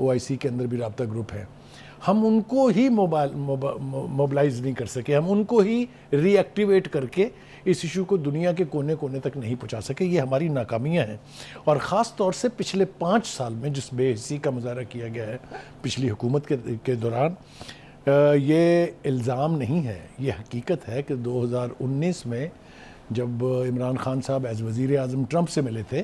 OIC کے اندر بھی رابطہ گروپ ہے. ہم ان کو ہی موبلائز نہیں کر سکے, ہم ان کو ہی ری ایکٹیویٹ کر کے اس ایشو کو دنیا کے کونے کونے تک نہیں پہنچا سکے. یہ ہماری ناکامیاں ہیں. اور خاص طور سے پچھلے 5 سال میں جس بے حسی کا مظاہرہ کیا گیا ہے پچھلی حکومت کے دوران, یہ الزام نہیں ہے, یہ حقیقت ہے کہ 2019 میں جب عمران خان صاحب ایز وزیر اعظم ٹرمپ سے ملے تھے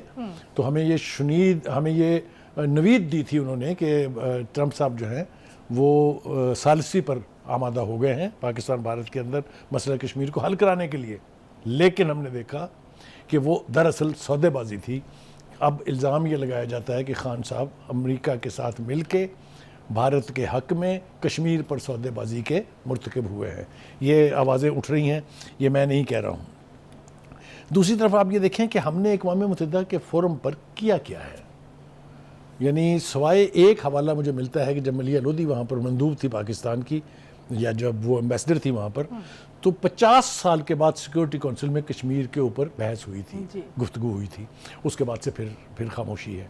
تو ہمیں یہ نوید دی تھی انہوں نے کہ ٹرمپ صاحب جو ہیں وہ ثالثی پر آمادہ ہو گئے ہیں پاکستان بھارت کے اندر مسئلہ کشمیر کو حل کرانے کے لیے. لیکن ہم نے دیکھا کہ وہ دراصل سودے بازی تھی. اب الزام یہ لگایا جاتا ہے کہ خان صاحب امریکہ کے ساتھ مل کے بھارت کے حق میں کشمیر پر سودے بازی کے مرتکب ہوئے ہیں. یہ آوازیں اٹھ رہی ہیں, یہ میں نہیں کہہ رہا ہوں. دوسری طرف آپ یہ دیکھیں کہ ہم نے اقوام متحدہ کے فورم پر کیا ہے. یعنی سوائے ایک حوالہ مجھے ملتا ہے کہ جب ملیحہ لودھی وہاں پر مندوب تھی پاکستان کی, یا جب وہ ایمبیسڈر تھی وہاں پر, تو 50 سال کے بعد سیکورٹی کونسل میں کشمیر کے اوپر بحث ہوئی تھی, گفتگو ہوئی تھی. اس کے بعد سے پھر خاموشی ہے.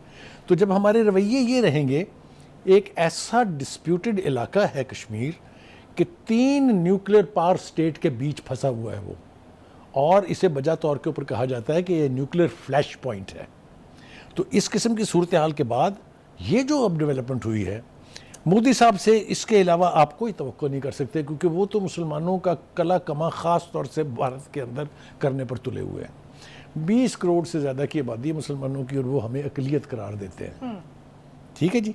تو جب ہمارے رویے یہ رہیں گے, ایک ایسا ڈسپیوٹڈ علاقہ ہے کشمیر کہ 3 نیوکلیر پاور سٹیٹ کے بیچ پھنسا ہوا ہے وہ, اور اسے بجا طور کے اوپر کہا جاتا ہے کہ یہ نیوکلیر فلیش پوائنٹ ہے. تو اس قسم کی صورتحال کے بعد یہ جو اب ڈیولپمنٹ ہوئی ہے, مودی صاحب سے اس کے علاوہ آپ کوئی توقع نہیں کر سکتے, کیونکہ وہ تو مسلمانوں کا کلا کما خاص طور سے بھارت کے اندر کرنے پر تلے ہوئے ہیں. 20 کروڑ سے زیادہ کی آبادی ہے مسلمانوں کی, اور وہ ہمیں اقلیت قرار دیتے ہیں. ٹھیک ہے جی.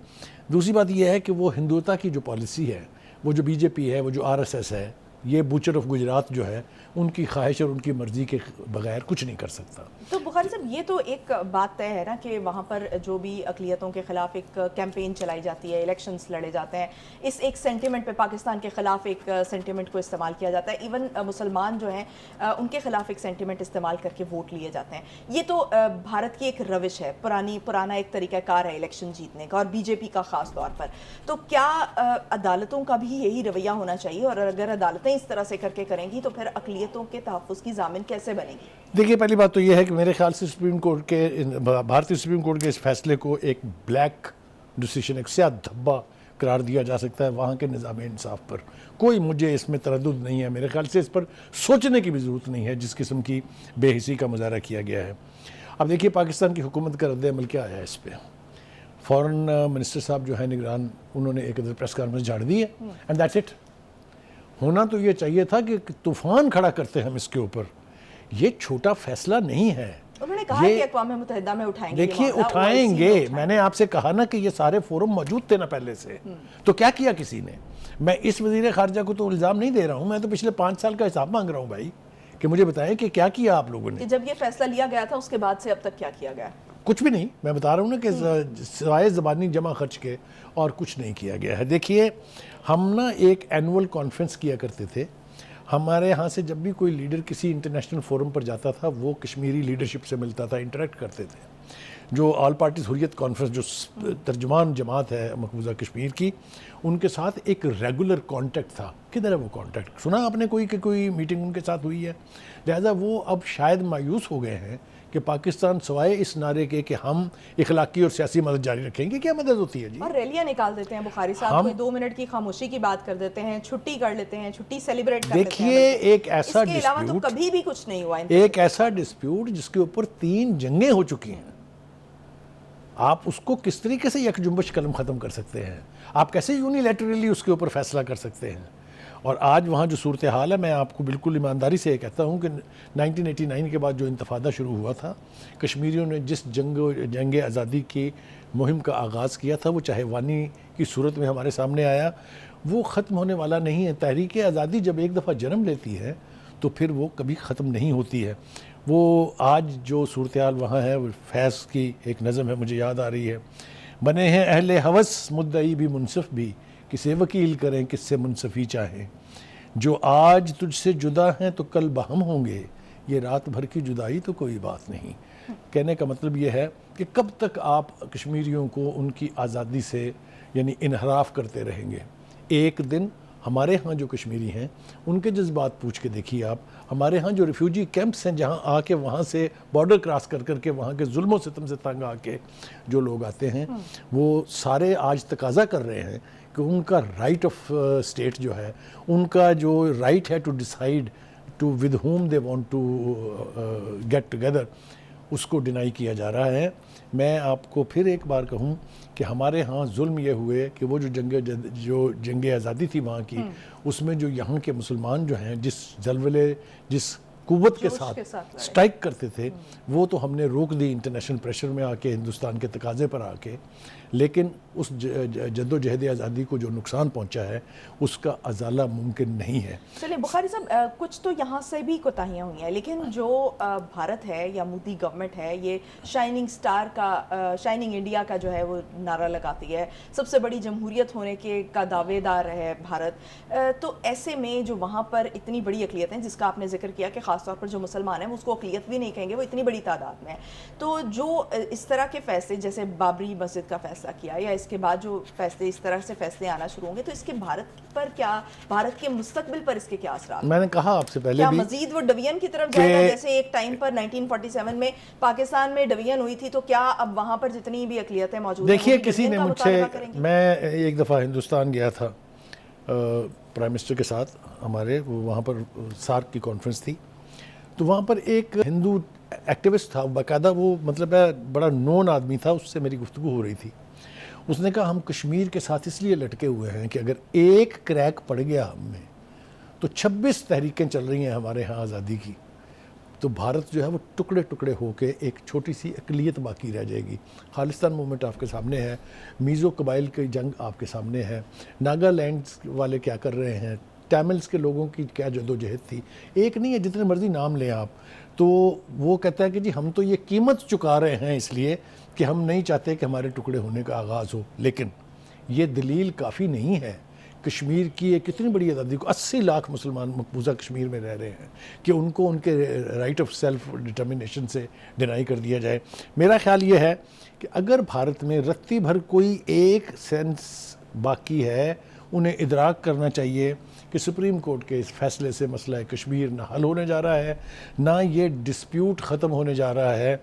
دوسری بات یہ ہے کہ وہ ہندوتا کی جو پالیسی ہے, وہ جو BJP ہے, وہ جو RSS ہے, یہ بوچر آف گجرات جو ہے, ان کی خواہش اور ان کی مرضی کے بغیر کچھ نہیں کر سکتا. تو بخاری صاحب, یہ تو ایک بات طے ہے نا کہ وہاں پر جو بھی اقلیتوں کے خلاف ایک کیمپین چلائی جاتی ہے, الیکشنز لڑے جاتے ہیں, اس ایک سینٹیمنٹ پہ پاکستان کے خلاف ایک سینٹیمنٹ کو استعمال کیا جاتا ہے. ایون مسلمان جو ہیں ان کے خلاف ایک سینٹیمنٹ استعمال کر کے ووٹ لیے جاتے ہیں. یہ تو بھارت کی ایک روش ہے, پرانا ایک طریقہ کار ہے الیکشن جیتنے کا, اور BJP کا خاص طور پر. تو کیا عدالتوں کا بھی یہی رویہ ہونا چاہیے, اور اگر عدالتیں اس طرح سے کر کے کریں گی تو پھر اقلیتوں کے تحفظ کی ضامن کیسے بنے گی؟ دیکھیے, پہلی بات تو یہ ہے کہ میرے خیال سے بھارتی سپریم کورٹ کے اس فیصلے کو ایک بلیک ڈیسیشن, ایک سیاہ دھبا قرار دیا جا سکتا ہے وہاں کے نظام انصاف پر. کوئی مجھے اس میں تردد نہیں ہے. میرے خیال سے اس پر سوچنے کی بھی ضرورت نہیں ہے جس قسم کی بے حسی کا مظاہرہ کیا گیا ہے. اب دیکھیے پاکستان کی حکومت کا رد عمل کیا آیا اس پہ. فورن منسٹر صاحب جو ہیں نگران, انہوں نے ایک پریس کانفرنس جھاڑ دی ہے, اینڈ دیٹس اٹ. ہونا تو یہ چاہیے تھا کہ طوفان کھڑا کرتے ہم اس کے اوپر. یہ چھوٹا فیصلہ نہیں ہے. انہوں نے کہا کہ اقوام متحدہ میں اٹھائیں گے. دیکھیے اٹھائیں گے, میں نے آپ سے کہا نا کہ یہ سارے فورم موجود تھے نا پہلے سے. تو کیا کیا کسی نے؟ میں اس وزیر خارجہ کو تو الزام نہیں دے رہا ہوں, میں تو پچھلے 5 سال کا حساب مانگ رہا ہوں بھائی, کہ مجھے بتائیں کہ کیا کیا آپ لوگوں نے. کہ جب یہ فیصلہ لیا گیا تھا اس کے بعد سے اب تک کیا کیا گیا؟ کچھ بھی نہیں. میں بتا رہا ہوں نا کہ سوائے زبانی جمع خرچ کے اور کچھ نہیں کیا گیا ہے. دیکھیے ہم نا ایک اینول کانفرنس کیا کرتے تھے. ہمارے ہاں سے جب بھی کوئی لیڈر کسی انٹرنیشنل فورم پر جاتا تھا, وہ کشمیری لیڈرشپ سے ملتا تھا, انٹریکٹ کرتے تھے. جو آل پارٹیز حریت کانفرنس, جو ترجمان جماعت ہے مقبوضہ کشمیر کی, ان کے ساتھ ایک ریگولر کانٹیکٹ تھا. کدھر ہے وہ کانٹیکٹ؟ سنا آپ نے کوئی میٹنگ ان کے ساتھ ہوئی ہے؟ لہٰذا وہ اب شاید مایوس ہو گئے ہیں کہ پاکستان سوائے اس نعرے کے کہ ہم اخلاقی اور سیاسی مدد جاری رکھیں گے, کیا مدد ہوتی ہے جی؟ اور ریلیاں نکال دیتے ہیں بخاری صاحب, کوئی 2 منٹ کی خاموشی کی بات کر دیتے ہیں, چھٹی کر لیتے ہیں, چھٹی سیلیبریٹ کر لیتے ہیں. دیکھیے ایک ایسا اس کے علاوہ تو کبھی بھی کچھ نہیں ہوا. ایک ایسا ڈسپیوٹ جس کے اوپر 3 جنگیں ہو چکی ہیں, آپ اس کو کس طریقے سے یک جنبش قلم ختم کر سکتے ہیں؟ آپ کیسے یونیلیٹرلی اس کے اوپر فیصلہ کر سکتے ہیں؟ اور آج وہاں جو صورتحال ہے, میں آپ کو بالکل ایمانداری سے یہ کہتا ہوں کہ 1989 کے بعد جو انتفاضہ شروع ہوا تھا, کشمیریوں نے جس جنگ آزادی کی مہم کا آغاز کیا تھا, وہ چاہے وانی کی صورت میں ہمارے سامنے آیا, وہ ختم ہونے والا نہیں ہے. تحریک آزادی جب ایک دفعہ جنم لیتی ہے تو پھر وہ کبھی ختم نہیں ہوتی ہے. وہ آج جو صورتحال وہاں ہے, وہ فیض کی ایک نظم ہے مجھے یاد آ رہی ہے, بنے ہیں اہل ہوس مدعی بھی منصف بھی, کسے وکیل کریں کس سے منصفی چاہیں, جو آج تجھ سے جدا ہیں تو کل بہم ہوں گے, یہ رات بھر کی جدائی تو کوئی بات نہیں. کہنے کا مطلب یہ ہے کہ کب تک آپ کشمیریوں کو ان کی آزادی سے یعنی انحراف کرتے رہیں گے. ایک دن ہمارے ہاں جو کشمیری ہیں ان کے جذبات پوچھ کے دیکھیے آپ. ہمارے ہاں جو ریفیوجی کیمپس ہیں جہاں آ کے وہاں سے بارڈر کراس کر کے وہاں کے ظلم و ستم سے تنگ آ کے جو لوگ آتے ہیں وہ سارے آج تقاضا کر رہے ہیں کہ ان کا رائٹ آف اسٹیٹ جو ہے, ان کا جو رائٹ ہے to decide to with whom they want to get together, اس کو ڈینائی کیا جا رہا ہے. میں آپ کو پھر ایک بار کہوں کہ ہمارے ہاں ظلم یہ ہوئے کہ وہ جو جنگ آزادی تھی وہاں کی, اس میں جو یہاں کے مسلمان جو ہیں جس جلولے جس قوت کے ساتھ سٹرائک کرتے تھے وہ تو ہم نے روک دی انٹرنیشنل پریشر میں آ کے, ہندوستان کے تقاضے پر آ کے. لیکن اس جد و جہد آزادی کو جو نقصان پہنچا ہے اس کا ازالہ ممکن نہیں ہے. چلیں بخاری صاحب, کچھ تو یہاں سے بھی کوتاہیاں ہوئی ہیں, لیکن جو بھارت ہے یا مودی گورنمنٹ ہے یہ شائننگ سٹار کا, شائننگ انڈیا کا جو ہے وہ نعرہ لگاتی ہے, سب سے بڑی جمہوریت ہونے کا دعوے دار ہے بھارت. تو ایسے میں جو وہاں پر اتنی بڑی اقلیت ہیں جس کا آپ نے ذکر کیا کہ خاص طور پر جو مسلمان ہیں اس کو اقلیت بھی نہیں کہیں گے, وہ اتنی بڑی تعداد میں ہے, تو جو اس طرح کے فیصلے جیسے بابری مسجد کا فیصلہ کیا یا اس کے بعد جو فیصلے اس طرح سے فیصلے آنا شروع ہوں گے, تو اس کے بھارت پر کیا, بھارت کے مستقبل پر اس کے کیا اثرات؟ میں نے کہا آپ سے پہلے کیا بھی مزید وہ ڈویژن کی طرف جائے گا جیسے ایک ٹائم پر 1947 میں پاکستان میں ڈویژن ہوئی تھی, تو کیا اب وہاں پر جتنی بھی اقلیتیں موجود ہیں دیکھیے کسی نے مجھ سے, میں ایک دفعہ ہندوستان گیا تھا پرائم منسٹر کے ساتھ ہمارے, وہاں پر سارک کی کانفرنس تھی, تو وہاں پر ایک ہندو ایکٹیوسٹ تھا باقاعدہ, وہ مطلب ہے بڑا نون آدمی تھا, اس سے میری گفتگو ہو رہی تھی. اس نے کہا ہم کشمیر کے ساتھ اس لیے لٹکے ہوئے ہیں کہ اگر ایک کریک پڑ گیا ہم میں تو 26 تحریکیں چل رہی ہیں ہمارے ہاں آزادی کی, تو بھارت جو ہے وہ ٹکڑے ٹکڑے ہو کے ایک چھوٹی سی اقلیت باقی رہ جائے گی. خالصتان موومنٹ آپ کے سامنے ہے, میزو قبائل کی جنگ آپ کے سامنے ہے, ناگا لینڈ والے کیا کر رہے ہیں, ٹیملز کے لوگوں کی کیا جدوجہد تھی, ایک نہیں ہے جتنے مرضی نام لیں آپ. تو وہ کہتا ہے کہ جی ہم تو یہ قیمت چکا رہے ہیں اس لیے کہ ہم نہیں چاہتے کہ ہمارے ٹکڑے ہونے کا آغاز ہو. لیکن یہ دلیل کافی نہیں ہے. کشمیر کی ایک کتنی بڑی آزادی کو 80 لاکھ مسلمان مقبوضہ کشمیر میں رہ رہے ہیں کہ ان کو ان کے رائٹ آف سیلف ڈٹرمنیشن سے ڈینائی کر دیا جائے. میرا خیال یہ ہے کہ اگر بھارت میں رتی بھر کوئی ایک سینس باقی ہے, انہیں ادراک کرنا چاہیے کہ سپریم کورٹ کے اس فیصلے سے مسئلہ کشمیر نہ حل ہونے جا رہا ہے, نہ یہ ڈسپیوٹ ختم ہونے جا رہا ہے.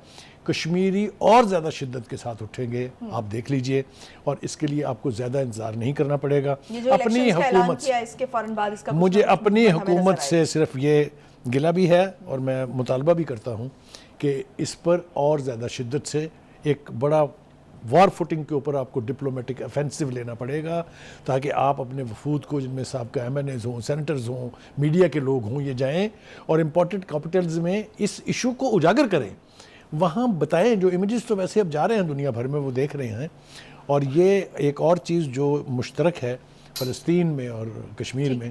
کشمیری اور زیادہ شدت کے ساتھ اٹھیں گے, آپ دیکھ لیجئے, اور اس کے لیے آپ کو زیادہ انتظار نہیں کرنا پڑے گا. اپنی حکومت, مجھے اپنی حکومت سے صرف یہ گلہ بھی ہے اور میں مطالبہ بھی کرتا ہوں کہ اس پر اور زیادہ شدت سے ایک بڑا وار فوٹنگ کے اوپر آپ کو ڈپلومیٹک افینسو لینا پڑے گا, تاکہ آپ اپنے وفود کو جن میں سابقہ ایم این ایز ہوں, سینیٹرز ہوں, میڈیا کے لوگ ہوں, یہ جائیں اور امپورٹنٹ کیپٹلز میں اس ایشو کو اجاگر کریں, وہاں بتائیں. جو امیجز تو ویسے اب جا رہے ہیں دنیا بھر میں, وہ دیکھ رہے ہیں. اور یہ ایک اور چیز جو مشترک ہے فلسطین میں اور کشمیر میں,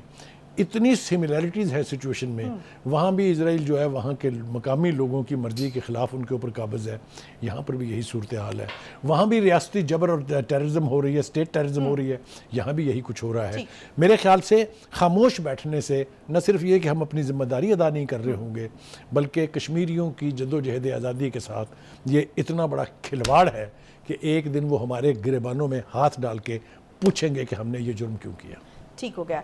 اتنی سملیرٹیز ہے سچویشن میں. وہاں بھی اسرائیل جو ہے وہاں کے مقامی لوگوں کی مرضی کے خلاف ان کے اوپر قابض ہے, یہاں پر بھی یہی صورتحال ہے. وہاں بھی ریاستی جبر اور ٹیررزم ہو رہی ہے, اسٹیٹ ٹیررزم ہو رہی ہے, یہاں بھی یہی کچھ ہو رہا ہے. میرے خیال سے خاموش بیٹھنے سے نہ صرف یہ کہ ہم اپنی ذمہ داری ادا نہیں کر رہے ہوں گے, بلکہ کشمیریوں کی جدوجہد آزادی کے ساتھ یہ اتنا بڑا کھلواڑ ہے کہ ایک دن وہ ہمارے گریبانوں میں ہاتھ ڈال کے پوچھیں گے کہ ہم نے یہ جرم کیوں کیا. ٹھیک ہو گیا.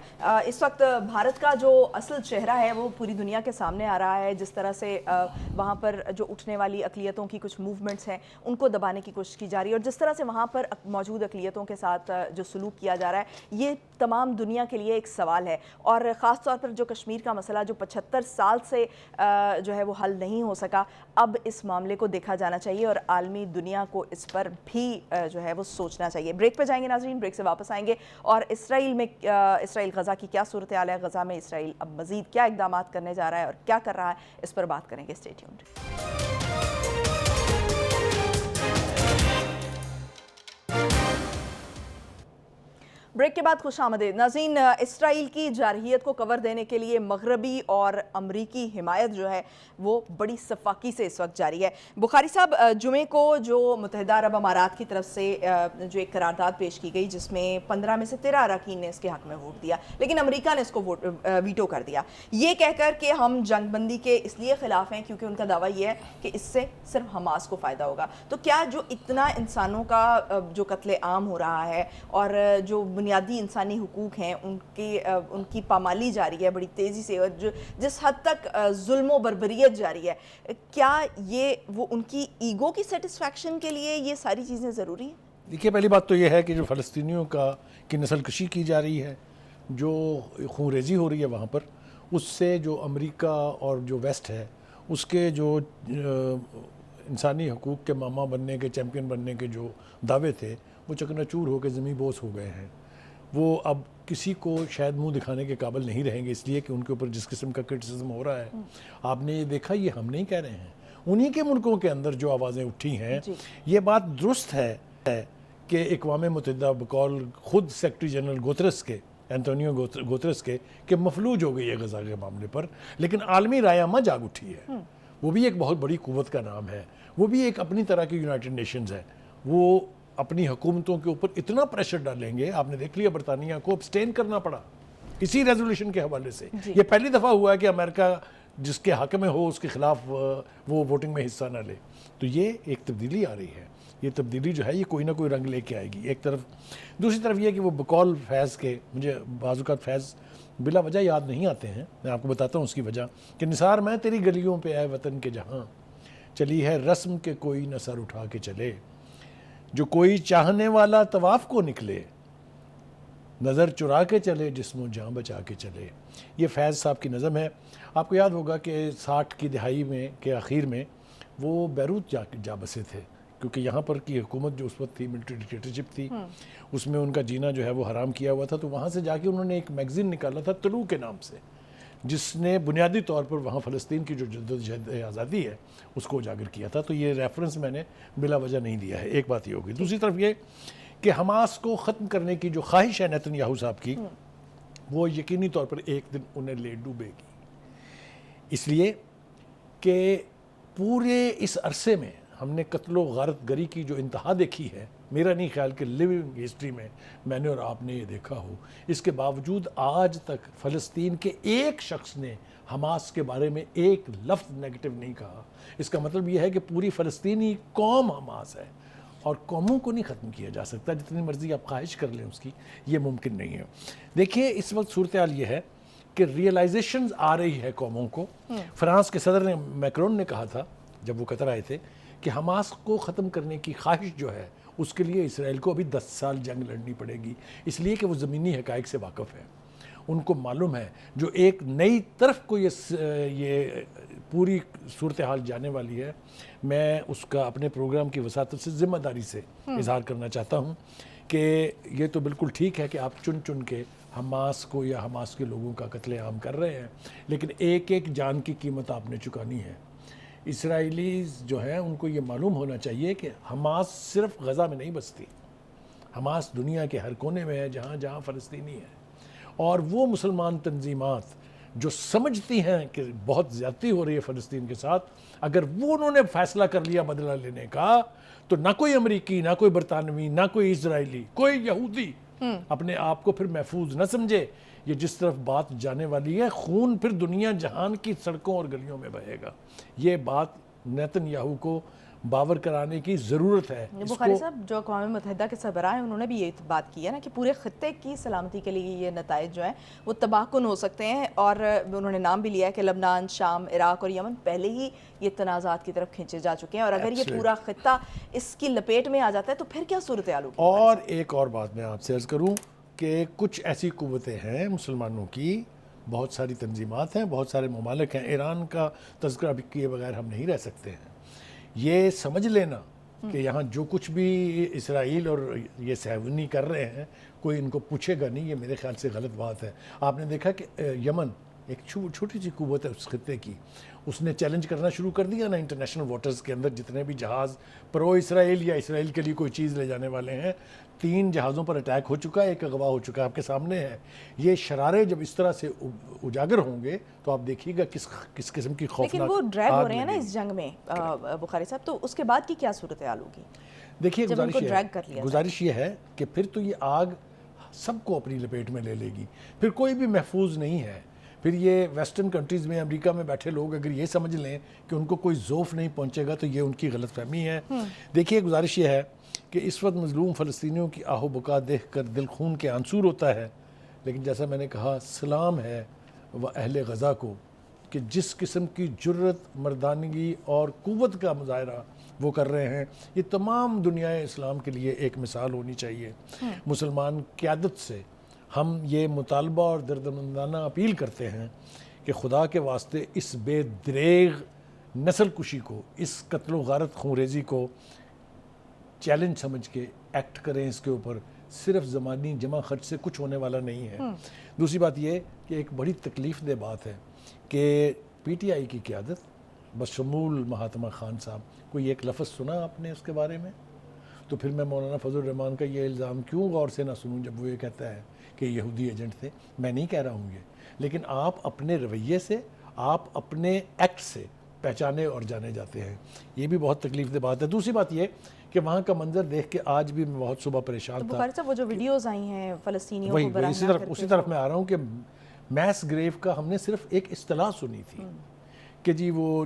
اس وقت بھارت کا جو اصل چہرہ ہے وہ پوری دنیا کے سامنے آ رہا ہے, جس طرح سے وہاں پر جو اٹھنے والی اقلیتوں کی کچھ موومنٹس ہیں ان کو دبانے کی کوشش کی جا رہی ہے, اور جس طرح سے وہاں پر موجود اقلیتوں کے ساتھ جو سلوک کیا جا رہا ہے یہ تمام دنیا کے لیے ایک سوال ہے. اور خاص طور پر جو کشمیر کا مسئلہ جو 75 سال سے جو ہے وہ حل نہیں ہو سکا, اب اس معاملے کو دیکھا جانا چاہیے اور عالمی دنیا کو اس پر بھی جو ہے وہ سوچنا چاہیے. بریک پہ جائیں گے ناظرین, بریک سے واپس آئیں گے اور اسرائیل غزہ کی کیا صورتحال ہے, غزہ میں اسرائیل اب مزید کیا اقدامات کرنے جا رہا ہے اور کیا کر رہا ہے, اس پر بات کریں گے. Stay tuned. بریک کے بعد خوش آمدید ناظرین. اسرائیل کی جارحیت کو کور دینے کے لیے مغربی اور امریکی حمایت جو ہے وہ بڑی سفاکی سے اس وقت جاری ہے. بخاری صاحب, جمعے کو جو متحدہ عرب امارات کی طرف سے جو ایک قرارداد پیش کی گئی جس میں 15 میں سے 13 اراکین نے اس کے حق میں ووٹ دیا, لیکن امریکہ نے اس کو ویٹو کر دیا, یہ کہہ کر کہ ہم جنگ بندی کے اس لیے خلاف ہیں کیونکہ ان کا دعویٰ یہ ہے کہ اس سے صرف حماس کو فائدہ ہوگا. تو کیا جو اتنا انسانوں کا جو قتل عام ہو رہا ہے اور جو بنیادی انسانی حقوق ہیں ان کی پامالی جاری ہے بڑی تیزی سے، اور جس حد تک ظلم و بربریت جاری ہے، کیا یہ وہ ان کی ایگو کی سیٹسفیکشن کے لیے یہ ساری چیزیں ضروری ہیں؟ دیکھیے، پہلی بات تو یہ ہے کہ جو فلسطینیوں کی نسل کشی کی جا رہی ہے، جو خون ریزی ہو رہی ہے وہاں پر، اس سے جو امریکہ اور جو ویسٹ ہے اس کے جو انسانی حقوق کے ماما بننے کے، چیمپئن بننے کے جو دعوے تھے، وہ چکنا چور ہو کے زمیں بوس ہو گئے ہیں۔ وہ اب کسی کو شاید منہ دکھانے کے قابل نہیں رہیں گے، اس لیے کہ ان کے اوپر جس قسم کا کرٹیسزم ہو رہا ہے، آپ نے یہ دیکھا، یہ ہم نہیں کہہ رہے ہیں، انہی کے ملکوں کے اندر جو آوازیں اٹھی ہیں، یہ بات درست ہے کہ اقوام متحدہ بقول خود سیکرٹری جنرل گوترس کے، اینٹونیو گوترس کے، کہ مفلوج ہو گئی ہے غزہ کے معاملے پر، لیکن عالمی رائے عامہ جاگ اٹھی ہے۔ وہ بھی ایک بہت بڑی قوت کا نام ہے، وہ بھی ایک اپنی طرح کی یونائٹڈ نیشنز ہے۔ وہ اپنی حکومتوں کے اوپر اتنا پریشر ڈالیں گے، آپ نے دیکھ لیا برطانیہ کو ابسٹین کرنا پڑا اسی ریزولوشن کے حوالے سے۔ یہ پہلی دفعہ ہوا ہے کہ امریکہ جس کے حق میں ہو اس کے خلاف وہ ووٹنگ میں حصہ نہ لے۔ تو یہ ایک تبدیلی آ رہی ہے، یہ تبدیلی جو ہے یہ کوئی نہ کوئی رنگ لے کے آئے گی ایک طرف۔ دوسری طرف یہ کہ وہ بقول فیض کے، مجھے بعض اوقات فیض بلا وجہ یاد نہیں آتے ہیں، میں آپ کو بتاتا ہوں اس کی وجہ، کہ نثار میں تیری گلیوں پہ آئے وطن کے جہاں، چلی ہے رسم کے کوئی نہ سر اٹھا کے چلے، جو کوئی چاہنے والا طواف کو نکلے، نظر چرا کے چلے جسم و جاں بچا کے چلے۔ یہ فیض صاحب کی نظم ہے۔ آپ کو یاد ہوگا کہ 60 کی دہائی میں کے آخر میں وہ بیروت جا بسے تھے، کیونکہ یہاں پر کی حکومت جو اس وقت تھی، ملٹری ڈکٹیٹرشپ تھی، اس میں ان کا جینا جو ہے وہ حرام کیا ہوا تھا۔ تو وہاں سے جا کے انہوں نے ایک میگزین نکالا تھا طلوع کے نام سے، جس نے بنیادی طور پر وہاں فلسطین کی جو جدوجہد آزادی ہے اس کو اجاگر کیا تھا۔ تو یہ ریفرنس میں نے بلا وجہ نہیں دیا ہے، ایک بات یہ ہوگی۔ دوسری طرف یہ کہ حماس کو ختم کرنے کی جو خواہش ہے نیتن یاہو صاحب کی، وہ یقینی طور پر ایک دن انہیں لے ڈوبے گی، اس لیے کہ پورے اس عرصے میں ہم نے قتل و غارت گری کی جو انتہا دیکھی ہے، میرا نہیں خیال کہ لیونگ ہسٹری میں نے اور آپ نے یہ دیکھا ہو۔ اس کے باوجود آج تک فلسطین کے ایک شخص نے حماس کے بارے میں ایک لفظ نیگیٹو نہیں کہا۔ اس کا مطلب یہ ہے کہ پوری فلسطینی قوم حماس ہے، اور قوموں کو نہیں ختم کیا جا سکتا، جتنی مرضی آپ خواہش کر لیں اس کی، یہ ممکن نہیں ہے۔ دیکھیے اس وقت صورتحال یہ ہے کہ ریئلائزیشنز آ رہی ہے قوموں کو۔ فرانس کے صدر میکرون نے کہا تھا جب وہ قطر آئے تھے کہ حماس کو ختم کرنے کی خواہش جو ہے اس کے لیے اسرائیل کو ابھی 10 سال جنگ لڑنی پڑے گی، اس لیے کہ وہ زمینی حقائق سے واقف ہے۔ ان کو معلوم ہے جو ایک نئی طرف کو یہ پوری صورتحال جانے والی ہے، میں اس کا اپنے پروگرام کی وساطت سے ذمہ داری سے اظہار کرنا چاہتا ہوں کہ یہ تو بالکل ٹھیک ہے کہ آپ چن چن کے حماس کو یا حماس کے لوگوں کا قتل عام کر رہے ہیں، لیکن ایک ایک جان کی قیمت آپ نے چکانی ہے۔ اسرائیلیز جو ہیں ان کو یہ معلوم ہونا چاہیے کہ حماس صرف غزہ میں نہیں بستی، حماس دنیا کے ہر کونے میں ہے جہاں جہاں فلسطینی ہے، اور وہ مسلمان تنظیمات جو سمجھتی ہیں کہ بہت زیادتی ہو رہی ہے فلسطین کے ساتھ، اگر وہ انہوں نے فیصلہ کر لیا بدلہ لینے کا، تو نہ کوئی امریکی، نہ کوئی برطانوی، نہ کوئی اسرائیلی، کوئی یہودی اپنے آپ کو پھر محفوظ نہ سمجھے۔ یہ جس طرف بات جانے والی ہے، خون پھر دنیا جہان کی سڑکوں اور گلیوں میں بہے گا۔ یہ بات نیتن یاہو کو باور کرانے کی ضرورت ہے۔ بخاری صاحب، جو اقوام متحدہ کے سربراہ ہیں انہوں نے بھی یہ بات کی ہے نا کہ پورے خطے کی سلامتی کے لیے یہ نتائج جو ہیں وہ تباہ کن ہو سکتے ہیں، اور انہوں نے نام بھی لیا ہے کہ لبنان، شام، عراق اور یمن پہلے ہی یہ تنازعات کی طرف کھینچے جا چکے ہیں، اور اگر یہ پورا خطہ اس کی لپیٹ میں آ جاتا ہے تو پھر کیا صورتحال ہوگی؟ اور ایک اور بات میں آپ سے عرض کروں کہ کچھ ایسی قوتیں ہیں مسلمانوں کی، بہت ساری تنظیمات ہیں، بہت سارے ممالک ہیں، ایران کا تذکرہ بھی کیے بغیر ہم نہیں رہ سکتے ہیں۔ یہ سمجھ لینا کہ یہاں جو کچھ بھی اسرائیل اور یہ صہیونی کر رہے ہیں کوئی ان کو پوچھے گا نہیں، یہ میرے خیال سے غلط بات ہے۔ آپ نے دیکھا کہ یمن ایک چھوٹی سی قوت ہے اس خطے کی، اس نے چیلنج کرنا شروع کر دیا نا انٹرنیشنل واٹرز کے اندر، جتنے بھی جہاز پرو اسرائیل یا اسرائیل کے لیے کوئی چیز لے جانے والے ہیں، 3 جہازوں پر اٹیک ہو چکا ہے، ایک اغوا ہو چکا ہے، آپ کے سامنے ہے۔ یہ شرارے جب اس طرح سے اجاگر ہوں گے تو آپ دیکھیے گا کس قسم کی خوفناک لیکن وہ ڈریگ ہو رہے ہیں نا اس جنگ میں بخاری صاحب، تو اس کے بعد کی کیا صورتحال ہوگی؟ دیکھیے گزارش یہ ہے کہ پھر تو یہ آگ سب کو اپنی لپیٹ میں لے لے گی، پھر کوئی بھی محفوظ نہیں ہے۔ پھر یہ ویسٹرن کنٹریز میں، امریکہ میں بیٹھے لوگ اگر یہ سمجھ لیں کہ ان کو کوئی ذوف نہیں پہنچے گا تو یہ ان کی غلط فہمی ہے۔ دیکھیے گزارش یہ ہے کہ اس وقت مظلوم فلسطینیوں کی آہ و بکا دیکھ کر دل خون کے آنسور ہوتا ہے، لیکن جیسا میں نے کہا سلام ہے وہ اہل غزہ کو کہ جس قسم کی جرت، مردانگی اور قوت کا مظاہرہ وہ کر رہے ہیں، یہ تمام دنیا اسلام کے لیے ایک مثال ہونی چاہیے۔ مسلمان قیادت سے ہم یہ مطالبہ اور دردمندانہ اپیل کرتے ہیں کہ خدا کے واسطے اس بے دریغ نسل کشی کو، اس قتل و غارت خونریزی کو چیلنج سمجھ کے ایکٹ کریں اس کے اوپر۔ صرف زمانی جمع خرچ سے کچھ ہونے والا نہیں ہے۔ دوسری بات یہ کہ ایک بڑی تکلیف دہ بات ہے کہ پی ٹی آئی کی قیادت بشمول مہاتما خان صاحب، کوئی ایک لفظ سنا آپ نے اس کے بارے میں؟ تو پھر میں مولانا فضل الرحمان کا یہ الزام کیوں غور سے نہ سنوں جب وہ یہ کہتا ہے کہ یہودی ایجنٹ تھے؟ میں نہیں کہہ رہا ہوں یہ، لیکن آپ اپنے رویے سے، آپ اپنے ایکٹ سے پہچانے اور جانے جاتے ہیں۔ یہ بھی بہت تکلیف دہ بات ہے۔ دوسری بات یہ کہ وہاں کا منظر دیکھ کے آج بھی میں بہت صبح پریشان تھا۔ بخاری صاحب وہ جو ویڈیوز آئی ہیں فلسطینیوں کو اسی طرف میں آ رہا ہوں کہ میس گریو کا ہم نے صرف ایک اصطلاح سنی تھی کہ جی وہ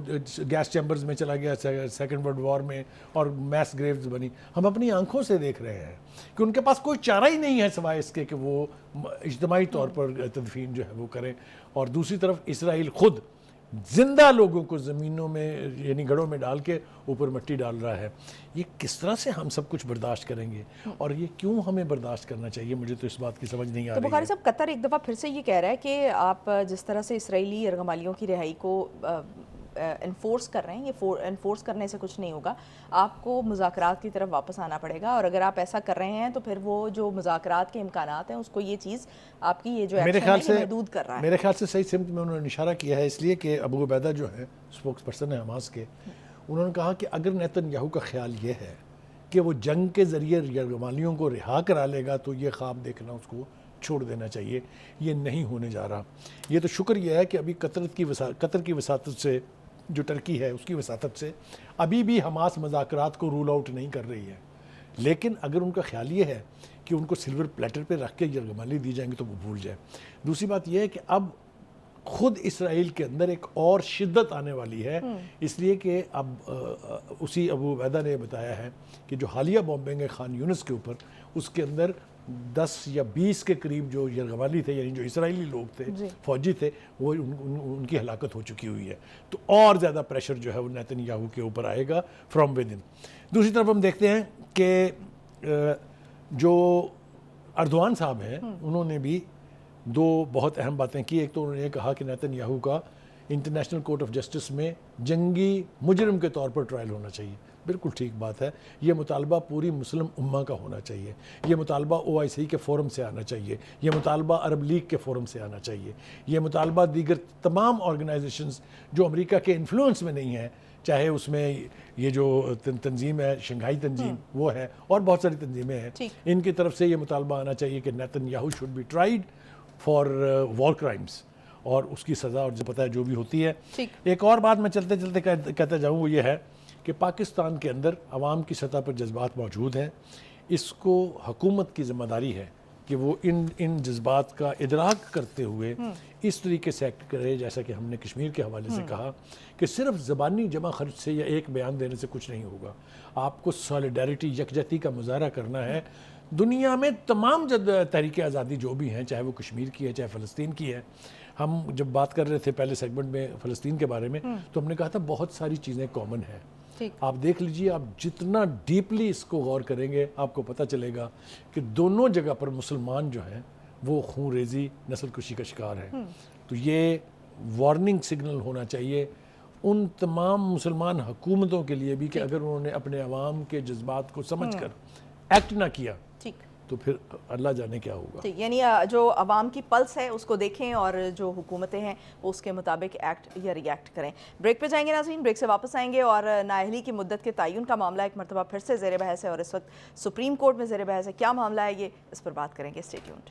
گیس چیمبرز میں چلا گیا سیکنڈ ورلڈ وار میں اور میس گریوز بنی۔ ہم اپنی آنکھوں سے دیکھ رہے ہیں کہ ان کے پاس کوئی چارہ ہی نہیں ہے سوائے اس کے کہ وہ اجتماعی طور پر تدفین جو ہے وہ کریں، اور دوسری طرف اسرائیل خود زندہ لوگوں کو زمینوں میں یعنی گڑھوں میں ڈال کے اوپر مٹی ڈال رہا ہے۔ یہ کس طرح سے ہم سب کچھ برداشت کریں گے اور یہ کیوں ہمیں برداشت کرنا چاہیے؟ مجھے تو اس بات کی سمجھ نہیں آ رہی ہے۔ تو بخاری صاحب قطر ایک دفعہ پھر سے یہ کہہ رہا ہے کہ آپ جس طرح سے اسرائیلی یرغمالیوں کی رہائی کو انفورس کر رہے ہیں، یہ انفورس کرنے سے کچھ نہیں ہوگا، آپ کو مذاکرات کی طرف واپس آنا پڑے گا، اور اگر آپ ایسا کر رہے ہیں تو پھر وہ جو مذاکرات کے امکانات ہیں اس کو یہ چیز آپ کی یہ جو ایکشن ہے یہ محدود کر رہا ہے۔ میرے خیال سے صحیح سمت میں انہوں نے اشارہ کیا ہے، اس لیے کہ ابو عبیدہ جو ہے اسپوکس پرسن ہے حماس کے، انہوں نے کہا کہ اگر نیتن یاہو کا خیال یہ ہے کہ وہ جنگ کے ذریعے یرغمالیوں کو رہا کرا لے گا تو یہ خواب دیکھنا اس کو چھوڑ دینا چاہیے، یہ نہیں ہونے جا رہا۔ یہ تو شکر یہ ہے کہ ابھی قطر کی وساطت سے، جو ترکی ہے اس کی وساطت سے ابھی بھی حماس مذاکرات کو رول آؤٹ نہیں کر رہی ہے، لیکن اگر ان کا خیال یہ ہے کہ ان کو سلور پلیٹر پہ رکھ کے یرغمالی دی جائیں گے تو وہ بھول جائے۔ دوسری بات یہ ہے کہ اب خود اسرائیل کے اندر ایک اور شدت آنے والی ہے، اس لیے کہ اب اسی ابو عبیدہ نے بتایا ہے کہ جو حالیہ بومبنگ ہے خان یونس کے اوپر، اس کے اندر 10 یا 20 کے قریب جو یرغمالی تھے، یعنی جو اسرائیلی لوگ تھے، فوجی تھے، وہ ان کی ہلاکت ہو چکی ہوئی ہے۔ تو اور زیادہ پریشر جو ہے وہ نیتن یاہو کے اوپر آئے گا فرام ود ان۔ دوسری طرف ہم دیکھتے ہیں کہ جو اردوان صاحب ہیں انہوں نے بھی دو بہت اہم باتیں کی۔ ایک تو انہوں نے یہ کہا کہ نیتن یاہو کا انٹرنیشنل کورٹ آف جسٹس میں جنگی مجرم کے طور پر ٹرائل ہونا چاہیے۔ بالکل ٹھیک بات ہے، یہ مطالبہ پوری مسلم امہ کا ہونا چاہیے، یہ مطالبہ OIC کے فورم سے آنا چاہیے، یہ مطالبہ عرب لیگ کے فورم سے آنا چاہیے، یہ مطالبہ دیگر تمام آرگنائزیشنز جو امریکہ کے انفلوئنس میں نہیں ہیں، چاہے اس میں یہ جو تنظیم ہے شنگھائی تنظیم وہ ہے اور بہت ساری تنظیمیں ہیں، ان کی طرف سے یہ مطالبہ آنا چاہیے کہ Netanyahu should be tried for war crimes, اور اس کی سزا اور جو پتہ ہے جو بھی ہوتی ہے۔ ایک اور بات میں چلتے چلتے کہتا جاؤں وہ یہ ہے کہ پاکستان کے اندر عوام کی سطح پر جذبات موجود ہیں، اس کو حکومت کی ذمہ داری ہے کہ وہ ان جذبات کا ادراک کرتے ہوئے اس طریقے سے ایکٹ کرے، جیسا کہ ہم نے کشمیر کے حوالے سے کہا کہ صرف زبانی جمع خرچ سے یا ایک بیان دینے سے کچھ نہیں ہوگا، آپ کو سالیڈیرٹی، یکجہتی کا مظاہرہ کرنا ہے۔ دنیا میں تمام تحریک آزادی جو بھی ہیں، چاہے وہ کشمیر کی ہے چاہے فلسطین کی ہے، ہم جب بات کر رہے تھے پہلے سیگمنٹ میں فلسطین کے بارے میں تو ہم نے کہا تھا بہت ساری چیزیں کامن ہیں۔ آپ دیکھ لیجئے، آپ جتنا ڈیپلی اس کو غور کریں گے آپ کو پتہ چلے گا کہ دونوں جگہ پر مسلمان جو ہیں وہ خون ریزی، نسل کشی کا شکار ہیں۔ تو یہ وارننگ سگنل ہونا چاہیے ان تمام مسلمان حکومتوں کے لیے بھی کہ اگر انہوں نے اپنے عوام کے جذبات کو سمجھ کر ایکٹ نہ کیا تو پھر اللہ جانے کیا ہوگا۔ یعنی جو عوام کی پلس ہے اس کو دیکھیں اور جو حکومتیں ہیں وہ اس کے مطابق ایکٹ یا ری ایکٹ کریں۔ بریک پہ جائیں گے ناظرین، بریک سے واپس آئیں گے اور نااہلی کی مدت کے تعین کا معاملہ ایک مرتبہ پھر سے زیر بحث ہے اور اس وقت سپریم کورٹ میں زیر بحث ہے۔ کیا معاملہ ہے یہ، اس پر بات کریں گے، اسٹے ٹیونڈ۔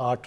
8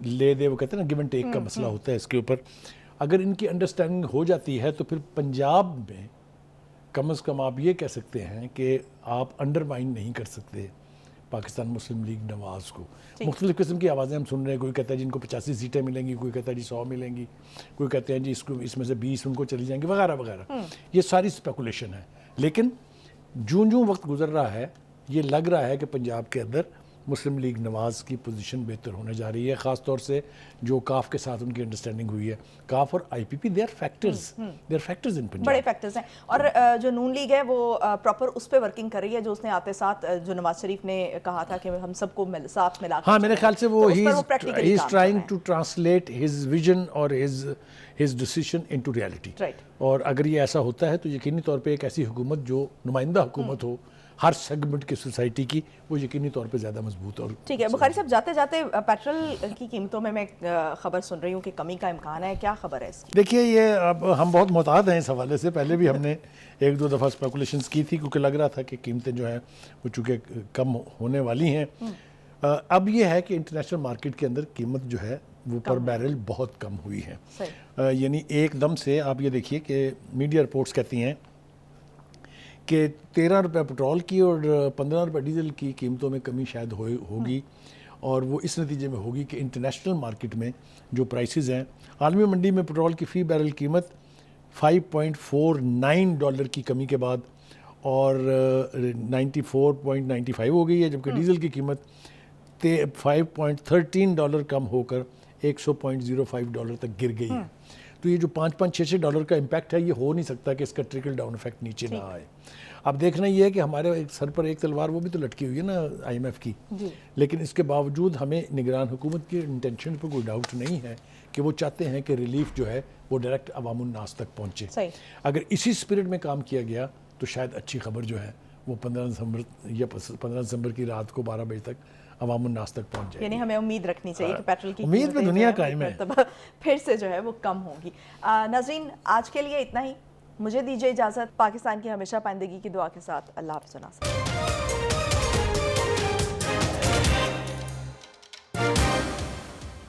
لے دے وہ کہتے ہیں نا گیو اینڈ ٹیک کا مسئلہ ہوتا ہے اس کے اوپر. اگر ان کی انڈرسٹینڈنگ ہو جاتی ہے تو پھر پنجاب میں کم از کم آپ یہ کہہ سکتے ہیں کہ آپ انڈرمائن نہیں کر سکتے پاکستان مسلم لیگ نواز کو. مختلف قسم کی آوازیں ہم سن رہے ہیں, کوئی کہتا ہے جی ان کو 85 سیٹیں ملیں گی, کوئی کہتا ہے جی 100 ملیں گی, کوئی کہتے ہیں جی اس میں سے 20 ان کو چلی جائیں گی وغیرہ وغیرہ. یہ ساری اسپیکولیشن ہے. لیکن جوں وقت گزر رہا ہے یہ لگ رہا ہے کہ پنجاب کے اندر مسلم لیگ نواز کی پوزیشن بہتر ہونے جا رہی ہے, خاص طور سے جو کاف کے ساتھ ان کی انڈرسٹینڈنگ ہوئی ہے. کاف اور I P P they are factors in Punjab, بڑے فیکٹرز ہیں. اور جو نون لیگ ہے وہ پراپر اس پہ ورکنگ کر رہی ہے جو اس نے آتے ساتھ جو نواز شریف نے کہا تھا کہ ہم سب کو ساتھ ملا کر. ہاں میرے خیال سے وہ ہی is trying to translate his vision اور ہز ڈیسیژن انٹو ریئلٹی. اور اگر یہ ایسا ہوتا ہے تو یقینی طور پہ ایک ایسی حکومت جو نمائندہ حکومت ہو ہر سیگمنٹ کی سوسائٹی کی, وہ یقینی طور پہ زیادہ مضبوط. اور ٹھیک ہے بخاری صاحب, جاتے جاتے پیٹرول کی قیمتوں میں خبر سن رہی ہوں کہ کمی کا امکان ہے, کیا خبر ہے اس کی؟ دیکھیے یہ اب ہم بہت محتاط ہیں اس حوالے سے, پہلے بھی ہم نے ایک دو دفعہ اسپیکولیشنز کی تھی کیونکہ لگ رہا تھا کہ قیمتیں جو ہیں وہ چونکہ کم ہونے والی ہیں. اب یہ ہے کہ انٹرنیشنل مارکیٹ کے اندر قیمت جو ہے وہ پر بیرل بہت کم ہوئی ہے. یعنی ایک دم سے آپ یہ دیکھیے کہ میڈیا رپورٹس کہتی ہیں کہ 13 روپے پٹرول کی اور 15 روپے ڈیزل کی قیمتوں میں کمی شاید ہوگی, اور وہ اس نتیجے میں ہوگی کہ انٹرنیشنل مارکیٹ میں جو پرائسز ہیں, عالمی منڈی میں پٹرول کی فی بیرل قیمت $5.49 کی کمی کے بعد اور 94.95 ہو گئی ہے, جبکہ ڈیزل کی قیمت $5.13 کم ہو کر $100.05 تک گر گئی ہے. تو یہ جو $5-6 کا امپیکٹ ہے یہ ہو نہیں سکتا کہ اس کا ٹرکل ڈاؤن افیکٹ نیچے نہ آئے. اب دیکھنا یہ ہے کہ ہمارے سر پر ایک تلوار وہ بھی تو لٹکی ہوئی ہے نا آئی ایم ایف کی, لیکن اس کے باوجود ہمیں نگران حکومت کی انٹینشن پر کوئی ڈاؤٹ نہیں ہے کہ وہ چاہتے ہیں کہ ریلیف جو ہے وہ ڈائریکٹ عوام الناس تک پہنچے. اگر اسی اسپرٹ میں کام کیا گیا تو شاید اچھی خبر جو ہے وہ 15 دسمبر کی رات کو 12 بجے تک عوام الناس تک پہنچ جائے. یعنی ہمیں امید رکھنی چاہیے کہ پیٹرول کی امید میں دنیا قائم ہے, پھر سے جو ہے وہ کم ہوگی. ناظرین آج کے لیے اتنا ہی, مجھے دیجیے اجازت. پاکستان کی ہمیشہ پائندگی کی دعا کے ساتھ اللہ حافظ.